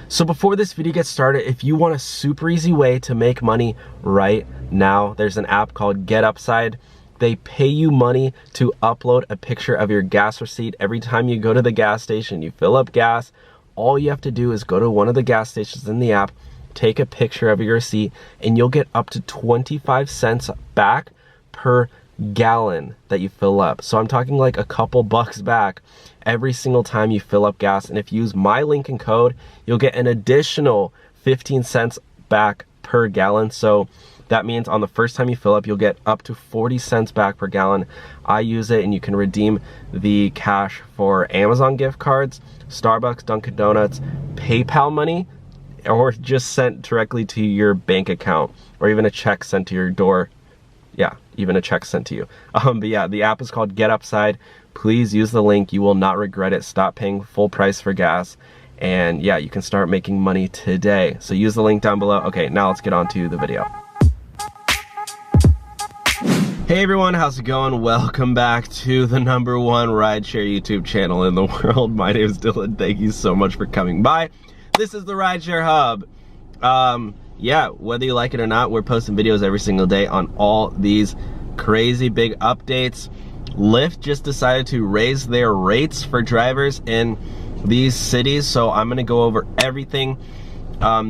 So before this video gets started, if you want a super easy way to make money right now, there's an app called Get Upside. They pay you money to upload a picture of your gas receipt every time you go to the gas station, you fill up gas. All you have to do is go to one of the gas stations in the app, take a picture of your receipt, and you'll get up to 25 cents back per gallon that you fill up. So I'm talking like a couple bucks back every single time you fill up gas. And if you use my link and code, you'll get an additional 15 cents back per gallon. So that means on the first time you fill up, you'll get up to 40 cents back per gallon. I use it, and you can redeem the cash for Amazon gift cards, Starbucks, Dunkin' Donuts, PayPal money, or just sent directly to your bank account, or even a check sent to your door. Yeah, even a check sent to you. But yeah, the app is called Get Upside. Please use the link. You will not regret it. Stop paying full price for gas. And yeah, you can start making money today. So use the link down below. Okay, now let's get on to the video. Hey everyone, how's it going? Welcome back to the #1 rideshare YouTube channel in the world. My name is Dylan. Thank you so much for coming by. This is the Rideshare Hub. Yeah, whether you like it or not, we're posting videos every single day on all these crazy big updates. Lyft just decided to raise their rates for drivers in these cities, so I'm gonna go over everything.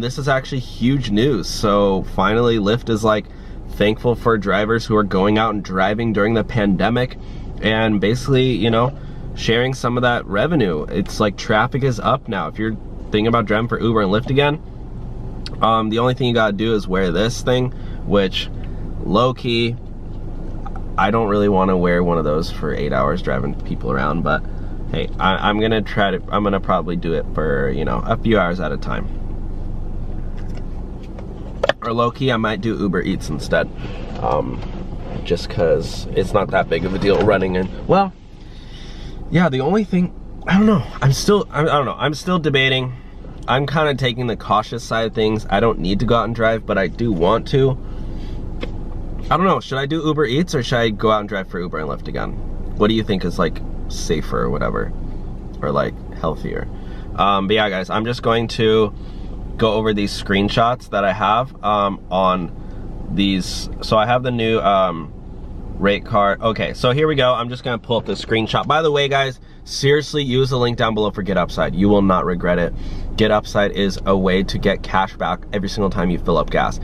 This is actually huge news. So finally, Lyft is like thankful for drivers who are going out and driving during the pandemic and basically, you know, sharing some of that revenue. It's like traffic is up now. If you're thinking about driving for Uber and Lyft again, the only thing you gotta do is wear this thing, which low-key, I don't really want to wear one of those for 8 hours driving people around, but hey, I'm gonna probably do it for, you know, a few hours at a time. Or low-key, I might do Uber Eats instead, just cause it's not that big of a deal running in. Well, yeah, the only thing, I don't know, I'm still debating. I'm kind of taking the cautious side of things. I don't need to go out and drive, but I do want to. I don't know, should I do Uber Eats or should I go out and drive for Uber and Lyft again? What do you think is like safer or whatever, or like healthier? But yeah guys, I'm just going to go over these screenshots that I have on these. So I have the new rate card. Okay, so here we go. I'm just gonna pull up the screenshot. By the way guys, seriously, use the link down below for Get Upside. You will not regret it. Get Upside is a way to get cash back every single time you fill up gas.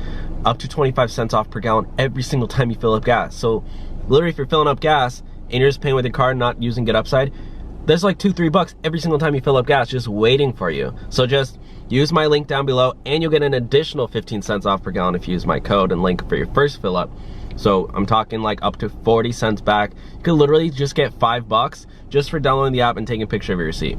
Up to 25 cents off per gallon every single time you fill up gas. So literally, if you're filling up gas and you're just paying with your card, not using Get Upside, there's like $2-3 bucks every single time you fill up gas just waiting for you. So just use my link down below and you'll get an additional 15 cents off per gallon if you use my code and link for your first fill up. So I'm talking like up to 40 cents back. You could literally just get $5 just for downloading the app and taking a picture of your receipt.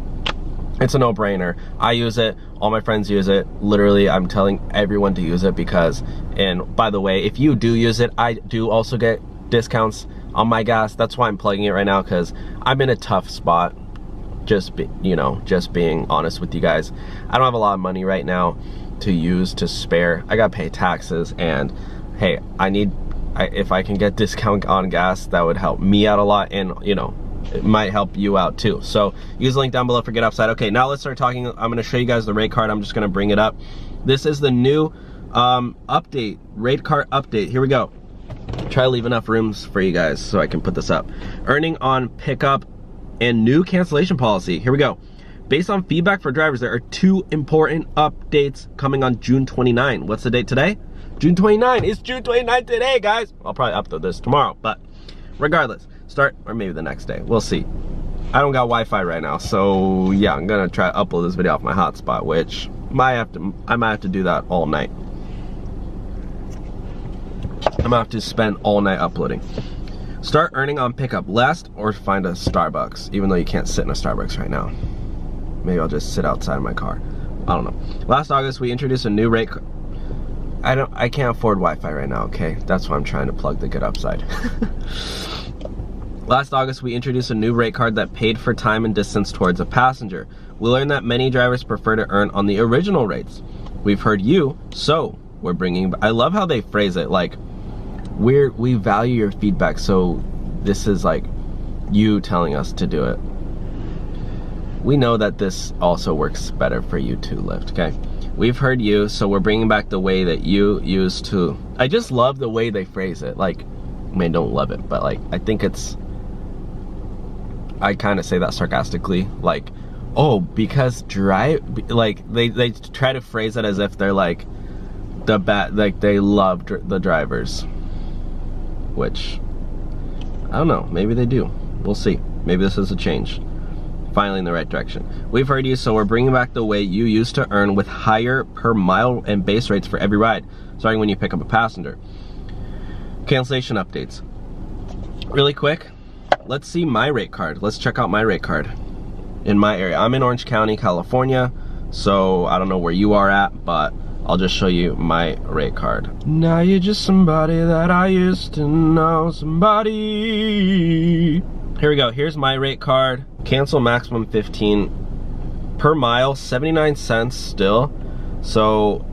It's a no-brainer. I use it, all my friends use it. Literally, I'm telling everyone to use it because, and by the way, if you do use it, I do also get discounts on my gas. That's why I'm plugging it right now, because I'm in a tough spot. Just being honest with you guys. I don't have a lot of money right now to use to spare. I gotta pay taxes, and hey, if I can get discount on gas, that would help me out a lot, and you know, it might help you out too. So use the link down below for Get Upside. Okay, now let's start talking. I'm gonna show you guys the rate card. I'm just gonna bring it up. This is the new update, rate card update. Here we go. Try to leave enough rooms for you guys so I can put this up. Earning on pickup and new cancellation policy. Here we go. Based on feedback for drivers, there are 2 important updates coming on June 29. What's the date today? June 29. It's June 29 today, guys. I'll probably upload this tomorrow, but regardless, start, or maybe the next day. We'll see. I don't got Wi-Fi right now, so yeah, I'm gonna try to upload this video off my hotspot, which I might have to do that all night. I'm gonna have to spend all night uploading. Start earning on pickup last, or find a Starbucks, even though you can't sit in a Starbucks right now. Maybe I'll just sit outside my car. I don't know. Last August, we introduced a new rate. I can't afford Wi-Fi right now, okay? That's why I'm trying to plug the Get Upside. Last August, we introduced a new rate card that paid for time and distance towards a passenger. We learned that many drivers prefer to earn on the original rates. We've heard you, so we're bringing. I love how they phrase it, like, we value your feedback, so this is like you telling us to do it. we know that this also works better for you too, Lyft, okay? We've heard you, so we're bringing back the way that you used to. I just love the way they phrase it. Like, I mean, don't love it, but like, I think it's, I kind of say that sarcastically, like, oh, because like, they try to phrase it as if they're like, like they love the drivers, which, I don't know, maybe they do. We'll see. Maybe this is a change. Finally in the right direction. We've heard you, so we're bringing back the way you used to earn with higher per mile and base rates for every ride, starting when you pick up a passenger. Cancellation updates. Really quick, let's see my rate card. Let's check out my rate card in my area. I'm in Orange County, California, so I don't know where you are at, but I'll just show you my rate card. Now you're just somebody that I used to know, somebody. Here we go, here's my rate card. Cancel maximum 15 per mile, 79 cents still. So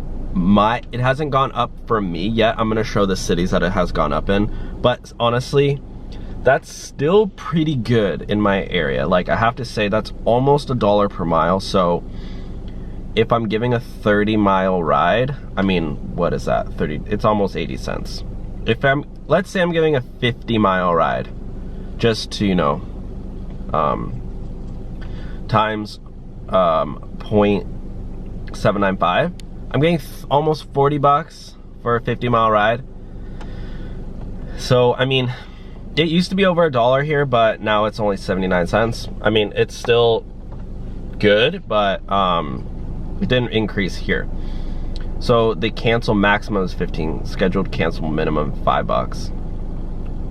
it hasn't gone up for me yet. I'm gonna show the cities that it has gone up in, but honestly, that's still pretty good in my area. Like, I have to say, that's almost $1 per mile. So if I'm giving a 30-mile ride, I mean, what is that? 30, it's almost 80 cents. If let's say I'm giving a 50-mile ride, just to, you know, times 0.795, I'm getting almost 40 bucks for a 50-mile ride. So, I mean, it used to be over $1 here, but now it's only 79 cents. I mean, it's still good, but it didn't increase here. So the cancel maximum is 15, scheduled cancel minimum 5 bucks.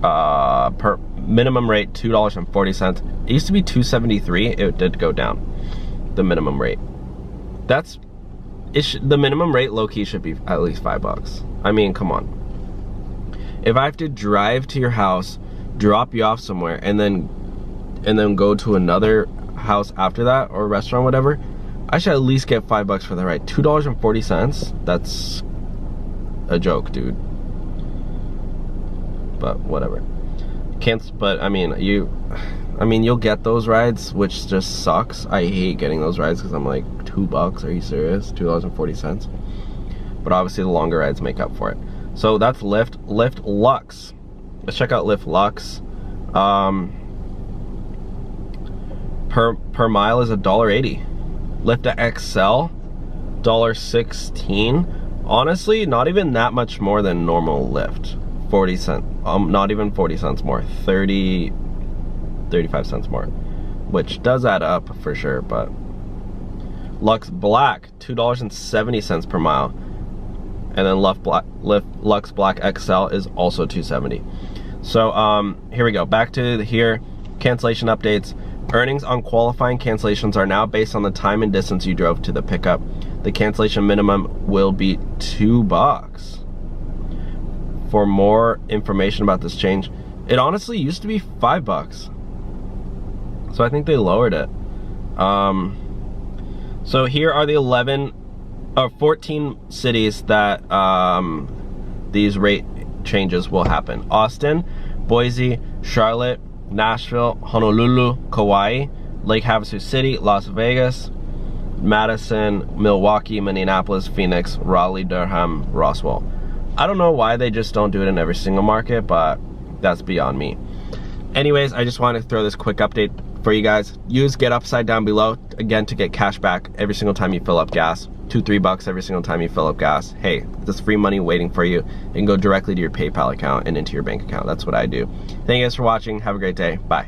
Per minimum rate $2.40. It used to be $2.73. It did go down, the minimum rate. That's the minimum rate low-key should be at least 5 bucks. I mean, come on. If I have to drive to your house, drop you off somewhere, and then go to another house after that, or restaurant, whatever, I should at least get 5 bucks for the ride. $2.40, that's a joke, dude. But whatever. But I mean, you'll get those rides, which just sucks. I hate getting those rides because I'm like, 2 bucks, are you serious? $2.40. But obviously the longer rides make up for it. So that's Lyft. Lyft Lux. Let's check out Lyft Lux. Per mile is $1.80. Lyft XL, $1.16. Honestly, not even that much more than normal Lyft. 40 cents, not even 40 cents more, 35 cents more, which does add up for sure. But Lux Black, $2.70 per mile, and then Lux Black XL is also $2.70. So here we go, back to here, cancellation updates. Earnings on qualifying cancellations are now based on the time and distance you drove to the pickup. The cancellation minimum will be $2. For more information about this change, it honestly used to be $5. So I think they lowered it. So here are the 14 cities that these rate changes will happen. Austin, Boise, Charlotte, Nashville, Honolulu, Kauai, Lake Havasu City, Las Vegas, Madison, Milwaukee, Minneapolis, Phoenix, Raleigh, Durham, Roswell. I don't know why they just don't do it in every single market, but that's beyond me. Anyways, I just wanted to throw this quick update for you guys. Use Get Upside down below, again, to get cash back every single time you fill up gas. $2-3 bucks every single time you fill up gas. Hey, there's free money waiting for you. It can go directly to your PayPal account and into your bank account. That's what I do. Thank you guys for watching. Have a great day. Bye.